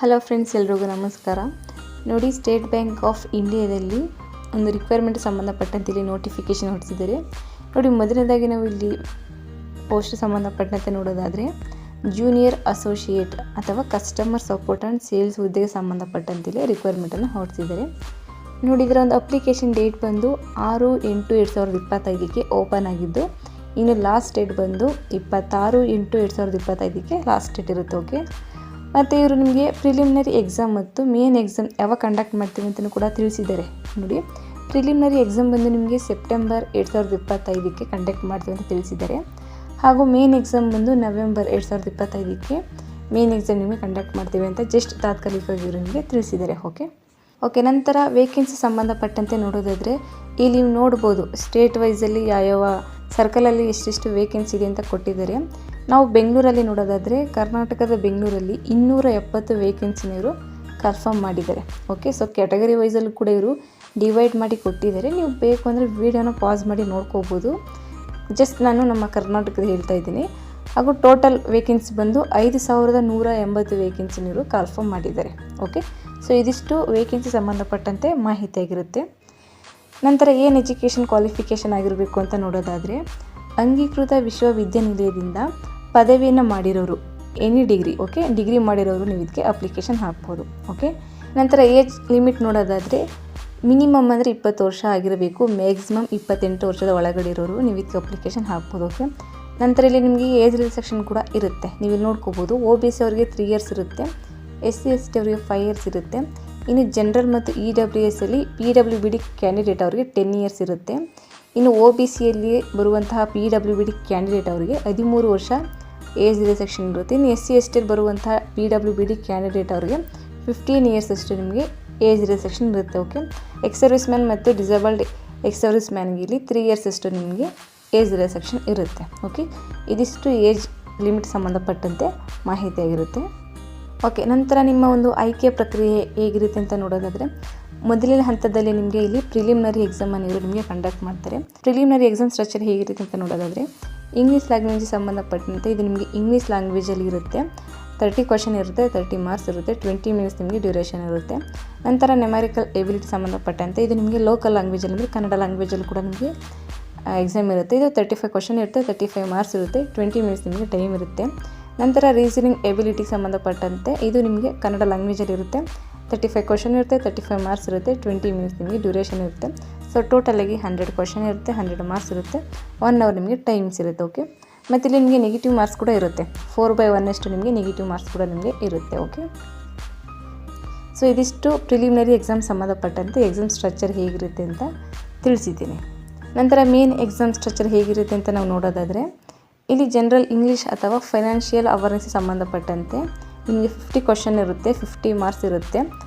Hello friends, ಎಲ್ರಿಗೂ ನಮಸ್ಕಾರ. ನೋಡಿ, ಸ್ಟೇಟ್ ಬ್ಯಾಂಕ್ ಆಫ್ ಇಂಡಿಯಾದಲ್ಲಿ ಒಂದು ರಿಕ್ವೈರ್ಮೆಂಟ್ ಸಂಬಂಧಪಟ್ಟಂತೆ ಇಲ್ಲಿ ನೋಟಿಫಿಕೇಷನ್ ಹೊರಡಿಸಿದ್ದಾರೆ. ನೋಡಿ, ಮೊದಲನೇದಾಗಿ ನಾವು ಇಲ್ಲಿ ಪೋಸ್ಟ್ ಸಂಬಂಧಪಟ್ಟಂತೆ ನೋಡೋದಾದರೆ ಜೂನಿಯರ್ ಅಸೋಸಿಯೇಟ್ ಅಥವಾ ಕಸ್ಟಮರ್ ಸಪೋರ್ಟ್ ಆ್ಯಂಡ್ ಸೇಲ್ಸ್ ಹುದ್ದೆಗೆ ಸಂಬಂಧಪಟ್ಟಂತೆ ರಿಕ್ವೈರ್ಮೆಂಟನ್ನು ಹೊರಡಿಸಿದ್ದಾರೆ. ನೋಡಿ, ಇದರ ಒಂದು ಅಪ್ಲಿಕೇಶನ್ ಡೇಟ್ ಬಂದು 6/8/2025ಕ್ಕೆ ಓಪನ್ ಆಗಿದ್ದು, ಇನ್ನು ಲಾಸ್ಟ್ ಡೇಟ್ ಬಂದು 26/8/2025ಕ್ಕೆ ಲಾಸ್ಟ್ ಡೇಟ್ ಇರುತ್ತೆ. ಓಕೆ, ಮತ್ತು ಇವರು ನಿಮಗೆ ಪ್ರಿಲಿಮಿನರಿ ಎಕ್ಸಾಮ್ ಮತ್ತು ಮೇನ್ ಎಕ್ಸಾಮ್ ಯಾವಾಗ ಕಂಡಕ್ಟ್ ಮಾಡ್ತೀವಿ ಅಂತಲೂ ಕೂಡ ತಿಳಿಸಿದ್ದಾರೆ. ನೋಡಿ, ಪ್ರಿಲಿಮಿನರಿ ಎಕ್ಸಾಮ್ ಬಂದು ನಿಮಗೆ ಸೆಪ್ಟೆಂಬರ್ 2025ಕ್ಕೆ ಕಂಡಕ್ಟ್ ಮಾಡ್ತೀವಿ ಅಂತ ತಿಳಿಸಿದ್ದಾರೆ. ಹಾಗೂ ಮೇನ್ ಎಕ್ಸಾಮ್ ಬಂದು ನವೆಂಬರ್ 2025ಕ್ಕೆ ಮೇನ್ ಎಕ್ಸಾಮ್ ನಿಮಗೆ ಕಂಡಕ್ಟ್ ಮಾಡ್ತೀವಿ ಅಂತ ಜಸ್ಟ್ ತಾತ್ಕಾಲಿಕವಾಗಿ ಇವರು ನಿಮಗೆ ತಿಳಿಸಿದ್ದಾರೆ. ಓಕೆ, ನಂತರ ವೇಕೆನ್ಸಿ ಸಂಬಂಧಪಟ್ಟಂತೆ ನೋಡೋದಾದರೆ ಇಲ್ಲಿ ನೀವು ನೋಡ್ಬೋದು ಸ್ಟೇಟ್ ವೈಸಲ್ಲಿ ಯಾವ್ಯಾವ ಸರ್ಕಲಲ್ಲಿ ಎಷ್ಟೆಷ್ಟು ವೇಕೆನ್ಸಿ ಇದೆ ಅಂತ ಕೊಟ್ಟಿದ್ದಾರೆ. ನಾವು ಬೆಂಗಳೂರಲ್ಲಿ ನೋಡೋದಾದರೆ ಕರ್ನಾಟಕದ ಬೆಂಗಳೂರಲ್ಲಿ 270 ವೇಕೆನ್ಸಿನ ಇವರು ಕನ್ಫರ್ಮ್ ಮಾಡಿದ್ದಾರೆ. ಓಕೆ, ಸೊ ಕ್ಯಾಟಗರಿ ವೈಸಲ್ಲೂ ಕೂಡ ಇವರು ಡಿವೈಡ್ ಮಾಡಿ ಕೊಟ್ಟಿದ್ದಾರೆ. ನೀವು ಬೇಕು ಅಂದರೆ ವೀಡಿಯೋನ ಪಾಸ್ ಮಾಡಿ ನೋಡ್ಕೋಬೋದು. ಜಸ್ಟ್ ನಾನು ನಮ್ಮ ಕರ್ನಾಟಕದ ಹೇಳ್ತಾ ಇದ್ದೀನಿ. ಹಾಗೂ ಟೋಟಲ್ ವೇಕೆನ್ಸಿ ಬಂದು 5180 ವೇಕೆನ್ಸಿನ ಇವರು ಕನ್ಫರ್ಮ್ ಮಾಡಿದ್ದಾರೆ. ಓಕೆ, ಸೊ ಇದಿಷ್ಟು ವೇಕೆನ್ಸಿ ಸಂಬಂಧಪಟ್ಟಂತೆ ಮಾಹಿತಿಯಾಗಿರುತ್ತೆ. ನಂತರ ಏನು ಎಜುಕೇಷನ್ ಕ್ವಾಲಿಫಿಕೇಷನ್ ಆಗಿರಬೇಕು ಅಂತ ನೋಡೋದಾದರೆ ಅಂಗೀಕೃತ ವಿಶ್ವವಿದ್ಯಾನಿಲಯದಿಂದ ಪದವಿಯನ್ನು ಮಾಡಿರೋರು, ಎನಿ ಡಿಗ್ರಿ, ಓಕೆ, ಡಿಗ್ರಿ ಮಾಡಿರೋರು ನೀವು ಇದಕ್ಕೆ ಅಪ್ಲಿಕೇಶನ್ ಹಾಕ್ಬೋದು. ಓಕೆ, ನಂತರ ಏಜ್ ಲಿಮಿಟ್ ನೋಡೋದಾದರೆ ಮಿನಿಮಮ್ ಅಂದರೆ 20 ವರ್ಷ ಆಗಿರಬೇಕು, ಮ್ಯಾಕ್ಸಿಮಮ್ 28 ವರ್ಷದ ಒಳಗಡೆ ಇರೋರು ನೀವು ಇದಕ್ಕೆ ಅಪ್ಲಿಕೇಶನ್ ಹಾಕ್ಬೋದು. ಓಕೆ, ನಂತರ ಇಲ್ಲಿ ನಿಮಗೆ ಏಜ್ ರಿಲ್ಯಾಕ್ಸೇಷನ್ ಕೂಡ ಇರುತ್ತೆ. ನೀವು ಇಲ್ಲಿ ನೋಡ್ಕೋಬೋದು. OBC ಅವರಿಗೆ 3 ಇಯರ್ಸ್ ಇರುತ್ತೆ, SC/ST ಅವರಿಗೆ 5 ಇಯರ್ಸ್ ಇರುತ್ತೆ. ಇನ್ನು ಜನರಲ್ ಮತ್ತು EWS ಅಲ್ಲಿ PWBD ಕ್ಯಾಂಡಿಡೇಟ್ ಅವರಿಗೆ 10 ಇಯರ್ಸ್ ಇರುತ್ತೆ. ಇನ್ನು OBCಯಲ್ಲಿ ಬರುವಂತಹ PWBD ಕ್ಯಾಂಡಿಡೇಟ್ ಅವರಿಗೆ 13 ವರ್ಷ ಏಜ್ ರಿಲ್ಯಾಕ್ಸೇಷನ್ ಇರುತ್ತೆ. ಇನ್ನು SC/ST ಬರುವಂತಹ PWBD ಕ್ಯಾಂಡಿಡೇಟ್ ಅವರಿಗೆ 15 ಇಯರ್ಸ್ ಅಷ್ಟು ನಿಮಗೆ ಏಜ್ ರಿಲ್ಯಾಕ್ಸೇಷನ್ ಇರುತ್ತೆ. ಓಕೆ, ಎಕ್ಸ್ ಸರ್ವಿಸ್ ಮ್ಯಾನ್ ಮತ್ತು ಡಿಸೇಬಲ್ಡ್ ಎಕ್ಸ್ ಸರ್ವಿಸ್ ಮ್ಯಾನ್ಗೆ ಇಲ್ಲಿ 3 ಇಯರ್ಸ್ ಅಷ್ಟು ನಿಮಗೆ ಏಜ್ ರಿಲ್ಯಾಕ್ಸೇಷನ್ ಇರುತ್ತೆ. ಓಕೆ, ಇದಿಷ್ಟು ಏಜ್ ಲಿಮಿಟ್ ಸಂಬಂಧಪಟ್ಟಂತೆ ಮಾಹಿತಿಯಾಗಿರುತ್ತೆ. ಓಕೆ, ನಂತರ ನಿಮ್ಮ ಒಂದು ಆಯ್ಕೆ ಪ್ರಕ್ರಿಯೆ ಹೇಗಿರುತ್ತೆ ಅಂತ ನೋಡೋದಾದರೆ ಮೊದಲನೇ ಹಂತದಲ್ಲಿ ನಿಮಗೆ ಇಲ್ಲಿ ಪ್ರಿಲಿಮಿನರಿ ಎಕ್ಸಾಮನ್ನು ಇವರು ನಿಮಗೆ ಕಂಡಕ್ಟ್ ಮಾಡ್ತಾರೆ. ಪ್ರಿಲಿಮಿನರಿ ಎಕ್ಸಾಮ್ ಸ್ಟ್ರಕ್ಚರ್ ಹೇಗಿರುತ್ತೆ ಅಂತ ನೋಡೋದಾದರೆ ಇಂಗ್ಲೀಷ್ ಲ್ಯಾಂಗ್ವೇಜಿಗೆ ಸಂಬಂಧಪಟ್ಟಂತೆ ಇದು ನಿಮಗೆ ಇಂಗ್ಲೀಷ್ ಲ್ಯಾಂಗ್ವೇಜಲ್ಲಿ ಇರುತ್ತೆ. 30 ಕ್ವಶನ್ ಇರುತ್ತೆ, 30 ಮಾರ್ಕ್ಸ್ ಇರುತ್ತೆ, 20 ಮಿನಿಟ್ಸ್ ನಿಮಗೆ ಡ್ಯೂರೇಷನ್ ಇರುತ್ತೆ. ನಂತರ ನ್ಯೂಮೆರಿಕಲ್ ಎಬಿಲಿಟಿ ಸಂಬಂಧಪಟ್ಟಂತೆ ಇದು ನಿಮಗೆ ಲೋಕಲ್ ಲ್ಯಾಂಗ್ವೇಜಲ್ಲಿ ಅಂದರೆ ಕನ್ನಡ ಲ್ಯಾಂಗ್ವೇಜಲ್ಲಿ ಕೂಡ ನಿಮಗೆ ಎಕ್ಸಾಮ್ ಇರುತ್ತೆ. ಇದು 35 ಕ್ವಶನ್ ಇರುತ್ತೆ, 35 ಮಾರ್ಕ್ಸ್ ಇರುತ್ತೆ, 20 ಮಿನಿಟ್ಸ್ ನಿಮಗೆ ಟೈಮ್ ಇರುತ್ತೆ. ನಂತರ ರೀಸನಿಂಗ್ ಎಬಿಲಿಟಿಗೆ ಸಂಬಂಧಪಟ್ಟಂತೆ ಇದು ನಿಮಗೆ ಕನ್ನಡ ಲ್ಯಾಂಗ್ವೇಜಲ್ಲಿ ಇರುತ್ತೆ. 35 ಕ್ವಶನ್ ಇರುತ್ತೆ, 35 ಮಾರ್ಕ್ಸ್ ಇರುತ್ತೆ, 20 ಮಿನಿಟ್ಸ್ ನಿಮಗೆ ಡ್ಯೂರೇಷನ್ ಇರುತ್ತೆ. ಸೊ ಟೋಟಲಾಗಿ 100 ಕ್ವಶನ್ ಇರುತ್ತೆ, 100 ಮಾರ್ಕ್ಸ್ ಇರುತ್ತೆ, 1 ಅವರ್ ನಿಮಗೆ ಟೈಮ್ಸ್ ಇರುತ್ತೆ. ಓಕೆ, ಮತ್ತು ಇಲ್ಲಿ ನಿಮಗೆ ನೆಗೆಟಿವ್ ಮಾರ್ಕ್ಸ್ ಕೂಡ ಇರುತ್ತೆ. 4/1 ಅಷ್ಟು ನಿಮಗೆ ನೆಗೆಟಿವ್ ಮಾರ್ಕ್ಸ್ ಕೂಡ ನಿಮಗೆ ಇರುತ್ತೆ. ಓಕೆ, ಸೊ ಇದಿಷ್ಟು ಪ್ರಿಲಿಮಿನರಿ ಎಕ್ಸಾಮ್ ಸಂಬಂಧಪಟ್ಟಂತೆ ಎಕ್ಸಾಮ್ ಸ್ಟ್ರಕ್ಚರ್ ಹೇಗಿರುತ್ತೆ ಅಂತ ತಿಳಿಸಿದ್ದೀನಿ. ನಂತರ ಮೇನ್ ಎಕ್ಸಾಮ್ ಸ್ಟ್ರಕ್ಚರ್ ಹೇಗಿರುತ್ತೆ ಅಂತ ನಾವು ನೋಡೋದಾದರೆ ಇಲ್ಲಿ ಜನರಲ್ ಇಂಗ್ಲೀಷ್ ಅಥವಾ ಫೈನಾನ್ಷಿಯಲ್ ಅವೇರ್ನೆಸ್ ಸಂಬಂಧಪಟ್ಟಂತೆ ನಿಮಗೆ 50 ಕ್ವಶನ್ ಇರುತ್ತೆ, 50 ಮಾರ್ಕ್ಸ್ ಇರುತ್ತೆ,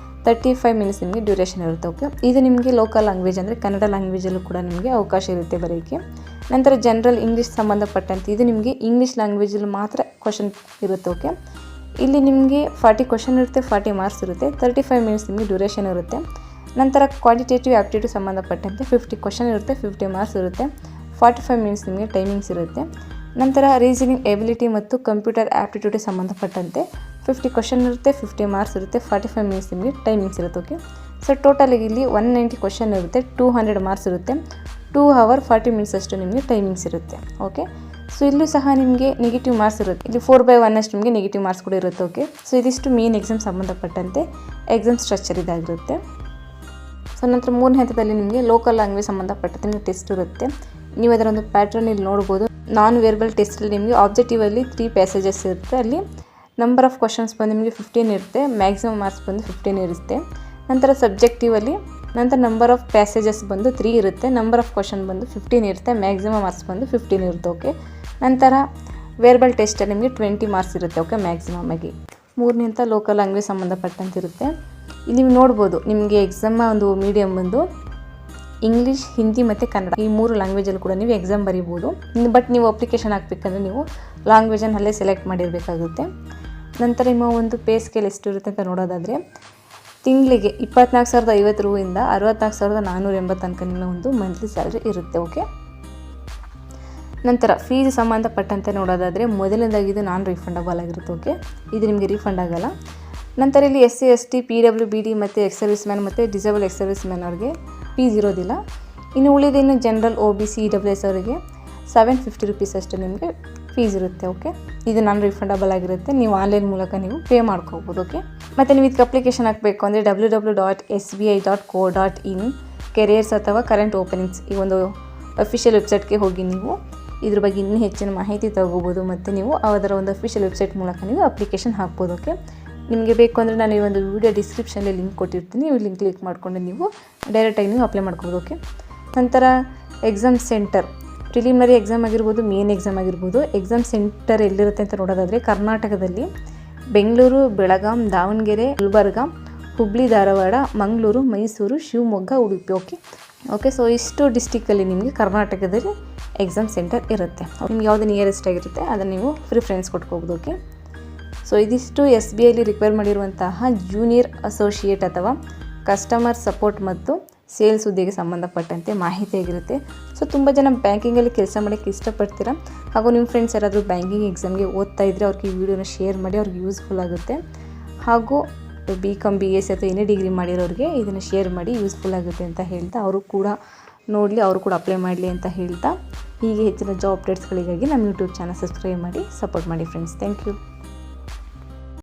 35 ಮಿನಿಟ್ಸ್ ನಿಮಗೆ ಡ್ಯೂರೇಷನ್ ಇರುತ್ತೆ. ಓಕೆ, ಇದು ನಿಮಗೆ ಲೋಕಲ್ ಲ್ಯಾಂಗ್ವೇಜ್ ಅಂದರೆ ಕನ್ನಡ ಲ್ಯಾಂಗ್ವೇಜಲ್ಲೂ ಕೂಡ ನಿಮಗೆ ಅವಕಾಶ ಇರುತ್ತೆ ಬರೆಯೋಕ್ಕೆ. ನಂತರ ಜನರಲ್ ಇಂಗ್ಲೀಷ್ ಸಂಬಂಧಪಟ್ಟಂತೆ ಇದು ನಿಮಗೆ ಇಂಗ್ಲೀಷ್ ಲ್ಯಾಂಗ್ವೇಜಲ್ಲಿ ಮಾತ್ರ ಕ್ವಶನ್ ಇರುತ್ತೆ. ಓಕೆ, ಇಲ್ಲಿ ನಿಮಗೆ 40 ಕ್ವಶನ್ ಇರುತ್ತೆ, 40 ಮಾರ್ಕ್ಸ್ ಇರುತ್ತೆ, 35 ಮಿನಿಟ್ಸ್ ನಿಮಗೆ ಡ್ಯೂರೇಷನ್ ಇರುತ್ತೆ. ನಂತರ ಕ್ವಾಂಟಿಟೇಟಿವ್ ಆಪ್ಟಿಟ್ಯೂಡ್ ಸಂಬಂಧಪಟ್ಟಂತೆ 50 ಕ್ವಶನ್ ಇರುತ್ತೆ, 50 ಮಾರ್ಕ್ಸ್ ಇರುತ್ತೆ, 45 ಮಿನಿಟ್ಸ್ ನಿಮಗೆ ಟೈಮಿಂಗ್ಸ್ ಇರುತ್ತೆ. ನಂತರ ರೀಸನಿಂಗ್ ಎಬಿಲಿಟಿ ಮತ್ತು ಕಂಪ್ಯೂಟರ್ ಆಪ್ಟಿಟ್ಯೂಡ್ಗೆ ಸಂಬಂಧಪಟ್ಟಂತೆ 50 ಕ್ವಶನ್ ಇರುತ್ತೆ, 50 ಮಾರ್ಕ್ಸ್ ಇರುತ್ತೆ, 45 ಮಿನಿಟ್ಸ್ ನಿಮಗೆ ಟೈಮಿಂಗ್ಸ್ ಇರುತ್ತೆ. ಓಕೆ, ಸೊ ಟೋಟಲಿಗೆ ಇಲ್ಲಿ 190 ಕ್ವಶನ್ ಇರುತ್ತೆ, 200 ಮಾರ್ಕ್ಸ್ ಇರುತ್ತೆ, 2 ಅವರ್ 40 ಮಿನಿಟ್ಸ್ ಅಷ್ಟು ನಿಮಗೆ ಟೈಮಿಂಗ್ಸ್ ಇರುತ್ತೆ. ಓಕೆ, ಸೊ ಇಲ್ಲೂ ಸಹ ನಿಮಗೆ ನೆಗೆಟಿವ್ ಮಾರ್ಕ್ಸ್ ಇರುತ್ತೆ. ಇಲ್ಲಿ 4/1 ಅಷ್ಟು ನಿಮಗೆ ನೆಗೆಟಿವ್ ಮಾರ್ಕ್ಸ್ ಕೂಡ ಇರುತ್ತೆ. ಓಕೆ, ಸೊ ಇದಿಷ್ಟು ಮೇನ್ ಎಕ್ಸಾಮ್ ಸಂಬಂಧಪಟ್ಟಂತೆ ಎಕ್ಸಾಮ್ ಸ್ಟ್ರಕ್ಚರ್ ಇದಾಗಿರುತ್ತೆ. ಸೊ ನಂತರ 3ನೇ ಹಂತದಲ್ಲಿ ನಿಮಗೆ ಲೋಕಲ್ ಲ್ಯಾಂಗ್ವೇಜ್ ಸಂಬಂಧಪಟ್ಟಂತೆ ಟೆಸ್ಟ್ ಇರುತ್ತೆ. ನೀವು ಅದರ ಒಂದು ಪ್ಯಾಟ್ರನ್ ಇಲ್ಲಿ ನೋಡ್ಬೋದು. ನಾನ್ ವೇರ್ಬಲ್ ಟೆಸ್ಟಲ್ಲಿ ನಿಮಗೆ ಆಬ್ಜೆಕ್ಟಿವಲ್ಲಿ 3 ಪ್ಯಾಸೇಜಸ್ ಇರುತ್ತೆ. ಅಲ್ಲಿ ನಂಬರ್ ಆಫ್ ಕ್ವಶನ್ಸ್ ಬಂದು ನಿಮಗೆ 15 ಇರುತ್ತೆ, ಮ್ಯಾಕ್ಸಿಮಮ್ ಮಾರ್ಕ್ಸ್ ಬಂದು 15 ಇರುತ್ತೆ. ನಂತರ ಸಬ್ಜೆಕ್ಟಿವಲ್ಲಿ ನಂತರ ನಂಬರ್ ಆಫ್ ಪ್ಯಾಸೇಜಸ್ ಬಂದು 3 ಇರುತ್ತೆ, ನಂಬರ್ ಆಫ್ ಕ್ವಶನ್ ಬಂದು 15 ಇರುತ್ತೆ, ಮ್ಯಾಕ್ಸಿಮಮ್ ಮಾರ್ಕ್ಸ್ ಬಂದು 15 ಇರುತ್ತೆ. ಓಕೆ, ನಂತರ ವೇರ್ಬಲ್ ಟೆಸ್ಟಲ್ಲಿ ನಿಮಗೆ 20 ಮಾರ್ಕ್ಸ್ ಇರುತ್ತೆ. ಓಕೆ, ಮ್ಯಾಕ್ಸಿಮಮ್ ಆಗಿ 3ನೇ ಹಂತ ಲೋಕಲ್ ಲ್ಯಾಂಗ್ವೇಜ್ ಸಂಬಂಧಪಟ್ಟಂತೆ ಇರುತ್ತೆ. ಇಲ್ಲಿ ನೀವು ನೋಡ್ಬೋದು ನಿಮಗೆ ಎಕ್ಸಾಮ್ ಒಂದು ಮೀಡಿಯಮ್ ಬಂದು ಇಂಗ್ಲೀಷ್, ಹಿಂದಿ ಮತ್ತು ಕನ್ನಡ ಈ 3 ಲ್ಯಾಂಗ್ವೇಜಲ್ಲಿ ಕೂಡ ನೀವು ಎಕ್ಸಾಮ್ ಬರೀಬೋದು. ಬಟ್ ನೀವು ಅಪ್ಲಿಕೇಶನ್ ಹಾಕಬೇಕಂದ್ರೆ ನೀವು ಲ್ಯಾಂಗ್ವೇಜನ್ನು ಅಲ್ಲೇ ಸೆಲೆಕ್ಟ್ ಮಾಡಿರಬೇಕಾಗುತ್ತೆ. ನಂತರ ನಿಮ್ಮ ಒಂದು ಪೇ ಸ್ಕೇಲ್ ಎಷ್ಟು ಇರುತ್ತೆ ಅಂತ ನೋಡೋದಾದರೆ ತಿಂಗಳಿಗೆ 24,050 ರೂಯಿಂದ 64,480 ತನಕ ನಿಮ್ಮ ಒಂದು ಮಂತ್ಲಿ ಸ್ಯಾಲ್ರಿ ಇರುತ್ತೆ. ಓಕೆ, ನಂತರ ಫೀಸ್ ಸಂಬಂಧಪಟ್ಟಂತೆ ನೋಡೋದಾದರೆ ಮೊದಲನೇದಾಗಿ ಇದು ನಾನ್ ರಿಫಂಡಬಲ್ ಆಗಿರುತ್ತೆ. ಓಕೆ, ಇದು ನಿಮಗೆ ರೀಫಂಡ್ ಆಗೋಲ್ಲ. ನಂತರ ಇಲ್ಲಿ SC ST PWBD ಮತ್ತು ಎಕ್ಸ್ ಸರ್ವಿಸ್ ಮ್ಯಾನ್ ಮತ್ತು ಡಿಸೇಬಲ್ ಎಕ್ಸ್ ಸರ್ವಿಸ್ ಮ್ಯಾನ್ ಅವ್ರಿಗೆ ಫೀಸ್ ಇರೋದಿಲ್ಲ. ಇನ್ನು ಉಳಿದಿನ್ನು ಜನರಲ್ OBC EWS ಅವರಿಗೆ 750 ರುಪೀಸ್ ಅಷ್ಟು ನಿಮಗೆ ಫೀಸ್ ಇರುತ್ತೆ. ಓಕೆ, ಇದು ನಾನ್ ರಿಫಂಡಬಲ್ ಆಗಿರುತ್ತೆ. ನೀವು ಆನ್ಲೈನ್ ಮೂಲಕ ನೀವು ಪೇ ಮಾಡ್ಕೋಬೋದು. ಓಕೆ, ಮತ್ತು ನೀವು ಇದಕ್ಕೆ ಅಪ್ಲಿಕೇಶನ್ ಹಾಕಬೇಕು ಅಂದರೆ www.sbi.co.in ಕೆರಿಯರ್ಸ್ ಅಥವಾ ಕರೆಂಟ್ ಓಪನಿಂಗ್ಸ್ ಈ ಒಂದು ಅಫಿಷಿಯಲ್ ವೆಬ್ಸೈಟ್ಗೆ ಹೋಗಿ ನೀವು ಇದ್ರ ಬಗ್ಗೆ ಇನ್ನೂ ಹೆಚ್ಚಿನ ಮಾಹಿತಿ ತಗೋಬೋದು ಮತ್ತು ನೀವು ಅದರ ಒಂದು ಅಫಿಷಿಯಲ್ ವೆಬ್ಸೈಟ್ ಮೂಲಕ ನೀವು ಅಪ್ಲಿಕೇಶನ್ ಹಾಕ್ಬೋದು. ಓಕೆ, ನಿಮಗೆ ಬೇಕು ಅಂದರೆ ನಾನು ಈ ಒಂದು ವಿಡಿಯೋ ಡಿಸ್ಕ್ರಿಪ್ಷನಲ್ಲಿ ಲಿಂಕ್ ಕೊಟ್ಟಿರ್ತೀನಿ. ಈ ಲಿಂಕ್ ಕ್ಲಿಕ್ ಮಾಡಿಕೊಂಡು ನೀವು ಡೈರೆಕ್ಟಾಗಿ ನೀವು ಅಪ್ಲೈ ಮಾಡ್ಕೋಬೋದು. ಓಕೆ, ನಂತರ ಎಕ್ಸಾಮ್ ಸೆಂಟರ್ ಪ್ರಿಲಿಮಿನರಿ ಎಕ್ಸಾಮ್ ಆಗಿರ್ಬೋದು, ಮೇನ್ ಎಕ್ಸಾಮ್ ಆಗಿರ್ಬೋದು. ಎಕ್ಸಾಮ್ ಸೆಂಟರ್ ಎಲ್ಲಿರುತ್ತೆ ಅಂತ ನೋಡೋದಾದರೆ ಕರ್ನಾಟಕದಲ್ಲಿ ಬೆಂಗಳೂರು, ಬೆಳಗಾಂ, ದಾವಣಗೆರೆ, ಗುಲ್ಬರ್ಗ, ಹುಬ್ಳಿ, ಧಾರವಾಡ, ಮಂಗಳೂರು, ಮೈಸೂರು, ಶಿವಮೊಗ್ಗ, ಉಡುಪಿ. ಓಕೆ, ಸೊ ಇಷ್ಟು ಡಿಸ್ಟಿಕ್ಕಲ್ಲಿ ನಿಮಗೆ ಕರ್ನಾಟಕದಲ್ಲಿ ಎಕ್ಸಾಮ್ ಸೆಂಟರ್ ಇರುತ್ತೆ. ನಿಮ್ಗೆ ಯಾವುದು ನಿಯರೆಸ್ಟ್ ಆಗಿರುತ್ತೆ ಅದನ್ನು ನೀವು ಪ್ರಿಫರೆನ್ಸ್ ಕೊಟ್ಕೋಬೋದು. ಓಕೆ, ಸೊ ಇದಿಷ್ಟು SBIಲಿ ರಿಕ್ವೈರ್ ಮಾಡಿರುವಂತಹ ಜೂನಿಯರ್ ಅಸೋಸಿಯೇಟ್ ಅಥವಾ ಕಸ್ಟಮರ್ ಸಪೋರ್ಟ್ ಮತ್ತು ಸೇಲ್ಸ್ ಹುದ್ದೆಗೆ ಸಂಬಂಧಪಟ್ಟಂತೆ ಮಾಹಿತಿ ಆಗಿರುತ್ತೆ. ಸೊ ತುಂಬ ಜನ ಬ್ಯಾಂಕಿಂಗಲ್ಲಿ ಕೆಲಸ ಮಾಡೋಕ್ಕೆ ಇಷ್ಟಪಡ್ತೀರಾ, ಹಾಗೂ ನಿಮ್ಮ ಫ್ರೆಂಡ್ಸ್ ಯಾರಾದರೂ ಬ್ಯಾಂಕಿಂಗ್ ಎಕ್ಸಾಮ್ಗೆ ಓದ್ತಾ ಇದ್ದರೆ ಅವ್ರಿಗೆ ಈ ವಿಡಿಯೋನ ಶೇರ್ ಮಾಡಿ, ಅವ್ರಿಗೆ ಯೂಸ್ಫುಲ್ ಆಗುತ್ತೆ. ಹಾಗೂ BCom BSc ಅಥವಾ ಏನೇ ಡಿಗ್ರಿ ಮಾಡಿರೋರಿಗೆ ಇದನ್ನು ಶೇರ್ ಮಾಡಿ, ಯೂಸ್ಫುಲ್ ಆಗುತ್ತೆ ಅಂತ ಹೇಳ್ತಾ ಅವರು ಕೂಡ ನೋಡಲಿ, ಅವರು ಕೂಡ ಅಪ್ಲೈ ಮಾಡಲಿ ಅಂತ ಹೇಳ್ತಾ, ಹೀಗೆ ಹೆಚ್ಚಿನ ಜಾಬ್ ಅಪ್ಡೇಟ್ಸ್ಗಳಿಗಾಗಿ ನಮ್ಮ ಯೂಟ್ಯೂಬ್ ಚಾನಲ್ ಸಬ್ಸ್ಕ್ರೈಬ್ ಮಾಡಿ ಸಪೋರ್ಟ್ ಮಾಡಿ ಫ್ರೆಂಡ್ಸ್. Thank you.